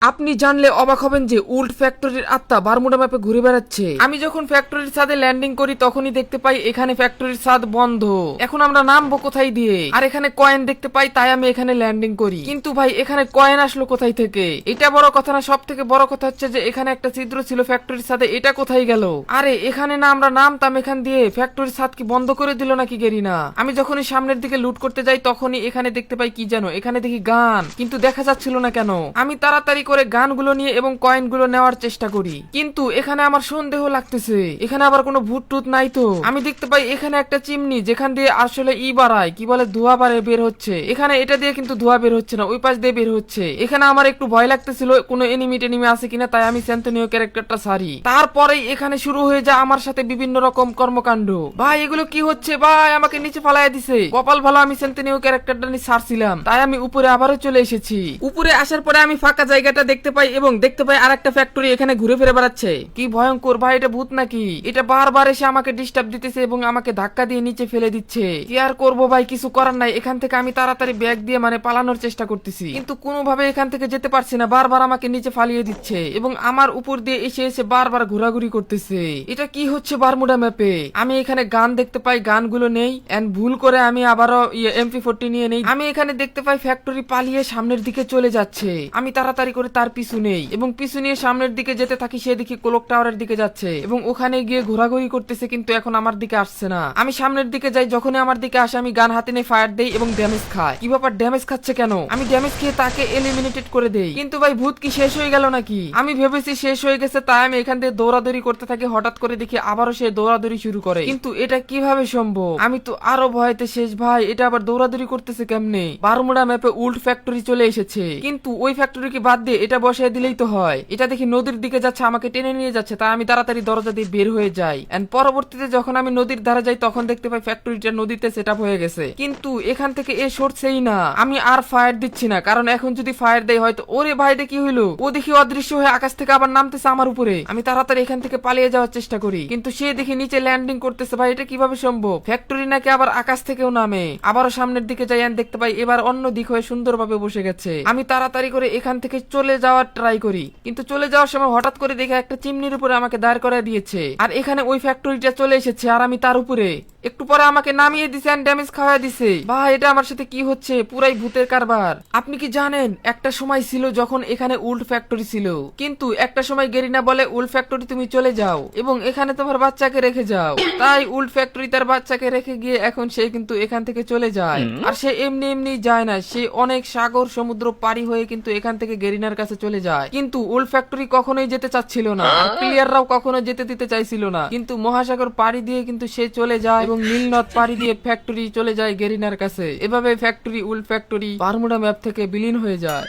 আপনি জানলে অবাক হবেন যে উল্ট ফ্যাক্টরির আত্মা বারমুডা ম্যাপে ঘুরে বেড়াচ্ছে। আমি যখন ফ্যাক্টরির ছাদে ল্যান্ডিং করি তখনই দেখতে পাই এখানে ফ্যাক্টরির ছাদ বন্ধ। এখন আমরা নামবো কোথায় দিয়ে? আর এখানে কয়েন দেখতে পাই, তাই আমি এখানে ল্যান্ডিং করি। কিন্তু ভাই এখানে কয়েন আসলো কোথায় থেকে? এটা বড় কথা না, সব থেকে বড় কথা হচ্ছে যে এখানে একটা ছিদ্র ছিল ফ্যাক্টরির ছাদে, এটা কোথায় গেল? আরে এখানে না আমরা নামতাম এখান দিয়ে, ফ্যাক্টরির ছাদ কি বন্ধ করে দিল নাকি গেরিনা? আমি যখনই সামনের দিকে লুট করতে যাই তখনই এখানে দেখতে পাই কি যেন, এখানে দেখি গান, কিন্তু দেখা যাচ্ছিল না কেন। আমি তাড়াতাড়ি করে গানগুলো নিয়ে এবং কয়েনগুলো নেওয়ার চেষ্টা করি, কিন্তু এখানে আমার সন্দেহ লাগতেছে। এখানে আবার কোনো ভূত টুত নাই তো? আমি দেখতে পাই এখানে একটা চিমনি, যেখান দিয়ে আসলে বাড়ায়, কি বলে ধোঁয়া বের হচ্ছে। এখানে এটা দিয়ে কিন্তু ধোঁয়া বের হচ্ছে না, ওই পাশ দিয়ে বের হচ্ছে। এখানে আমার একটু ভয় লাগতেছিল কোনো এনিমি টেনিমি আছে কিনা, তাই আমি স্যান্তনীয় ক্যারেক্টারটা সারি। তারপরেই এখানে শুরু হয়ে যায় আমার সাথে বিভিন্ন রকম কর্মকাণ্ড। ভাই এগুলো কি হচ্ছে? ভাই আমাকে নিচে ফালাইয়া দিছে। কপাল ভালো আমি স্যান্তনীয় ক্যারেক্টারটা নিয়ে ছাড়ছিলাম, তাই আমি উপরে আবারও চলে এসেছি। উপরে আসার পরে আমি ফাঁকা জায়গাটা দেখতে পাই এবং দেখতে পাই আরেকটা ফ্যাক্টরি এখানে ঘুরে ফিরে বেড়াচ্ছে। কি ভয়ঙ্কর ভাই, এটা ভূত নাকি? এটা বারবার এসে আমাকে ডিস্টার্ব দিতেছে এবং আমাকে ধাক্কা দিয়ে নিচে ফেলে দিচ্ছে। কি আর করবো ভাই, কিছু করার নাই। এখান থেকে আমি তাড়াতাড়ি ব্যাগ দিয়ে পালানোর চেষ্টা করতেছি, কিন্তু কোনোভাবে এখান থেকে যেতে পারছি না। বারবার আমাকে নিচে ফালিয়ে দিচ্ছে এবং আমার উপর দিয়ে এসে এসে বারবার ঘোরাঘুরি করতেছে। এটা কি হচ্ছে বারমুডা ম্যাপে? আমি এখানে গান দেখতে পাই, গানগুলো নেই, এন্ড ভুল করে আমি আবারও MP40 নিয়ে নেই। আমি এখানে দেখতে পাই ফ্যাক্টরি পালিয়ে সামনের দিকে চলে যাচ্ছে। আমি তাড়াতাড়ি করে তার পিছু নেই এবং পিছু নিয়ে সামনের দিকে যেতে থাকি। সে দেখি ক্লক টাওয়ারের দিকে যাচ্ছে এবং ওখানে গিয়ে ঘোরাঘুরি করতেছে, কিন্তু এখন আমার দিকে আসছে না। আমি সামনের দিকে যাই, যখনই আমার দিকে আসে আমি গান হাতে নিয়ে ফায়ার দেই এবং ড্যামেজ খায়। কি ব্যাপার, ড্যামেজ খাচ্ছে কেন? আমি ড্যামেজ খেয়ে তাকে এলিমিনেটেড করে দেই, কিন্তু ভাই ভূত কি শেষ হয়ে গেল নাকি? আমি ভেবেছি শেষ হয়ে গেছে, তাই আমি এখান থেকে দৌড়াদৌড়ি করতে থাকি। হঠাৎ করে দেখি আবারও সে দৌড়াদৌড়ি শুরু করে, কিন্তু এটা কিভাবে সম্ভব? আমি তো আরো ভয়তে শেষ। ভাই এটা আবার দৌড়াদৌড়ি করতেছে কেমনে? বারমুডা ম্যাপে উল্ট ফ্যাক্টরি চলে এসেছে, কিন্তু ওই ফ্যাক্টরিকে বাদ দিয়ে এটা বসায় দিলেই তো হয়। এটা দেখি নদীর দিকে যাচ্ছে, আমাকে টেনে নিয়ে যাচ্ছে, তাই আমি তাড়াতাড়ি দরজা দিয়ে বের হয়ে যাই। এন্ড পরবর্তীতে যখন আমি নদীর ধারে যাই তখন দেখতে পাই ফ্যাক্টরিটা নদীতে সেটআপ হয়ে গেছে, কিন্তু এখান থেকে এ সরছেই না। আমি আর ফায়ার দিচ্ছি না, কারণ এখন যদি ফায়ার দেয় হয়তো। ওরে ভাই এটা কি হইলো? ও দেখি অদৃশ্য হয়ে আকাশ থেকে আবার নামতেছে আমার উপরে। আমি তাড়াতাড়ি এখান থেকে পালিয়ে যাওয়ার চেষ্টা করি, কিন্তু সে দেখি নিচে ল্যান্ডিং করতেছে। ভাই এটা কিভাবে সম্ভব? ফ্যাক্টরি নাকি আবার আকাশ থেকেও নামে? আবারও সামনের দিকে যাই আর দেখতে পাই এবার অন্য দিক হয়ে সুন্দরভাবে বসে গেছে। আমি তাড়াতাড়ি করে এখান থেকে চলে যাওয়ার ট্রাই করি, কিন্তু চলে যাওয়ার সময় হঠাৎ করে দেখে একটা চিমনির উপরে আমাকে দাঁড় করায় দিয়েছে, আর এখানে ওই ফ্যাক্টরিটা চলে এসেছে আর আমি তার উপরে। একটু পরে আমাকে নামিয়ে দিছে আর ড্যামেজ খাওয়া দিছে। ভাই এটা আমার সাথে কি হচ্ছে? পুরাই ভূতের কারবার। আপনি কি জানেন একটা সময় ছিল যখন এখানে উল্ট ফ্যাক্টরি ছিল, কিন্তু একটা সময় গেরিনা বলে উল্ট ফ্যাক্টরি তুমি চলে যাও এবং এখানে তোমার বাচ্চাকে রেখে যাও। তাই উল্ট ফ্যাক্টরি তার বাচ্চাকে রেখে গিয়ে এখন সে কিন্তু এখান থেকে চলে যায়। আর সে এমনি এমনি যায় না, সে অনেক সাগর সমুদ্র পাড়ি হয়ে কিন্তু এখান থেকে গেরিনার কাছে চলে যায়। কিন্তু উল্ট ফ্যাক্টরি কখনোই যেতে চাচ্ছিল না, আর প্লেয়াররাও কখনো যেতে দিতে চাইছিল না, কিন্তু মহাসাগর পাড়ি দিয়ে কিন্তু সে চলে যায় এবং নীলনদ পাড়ি দিয়ে ফ্যাক্টরি চলে যায় গেরিনার কাছে। এভাবে ফ্যাক্টরি উল্ট ফ্যাক্টরি বারমুডা ম্যাপ থেকে বিলীন হয়ে যায়।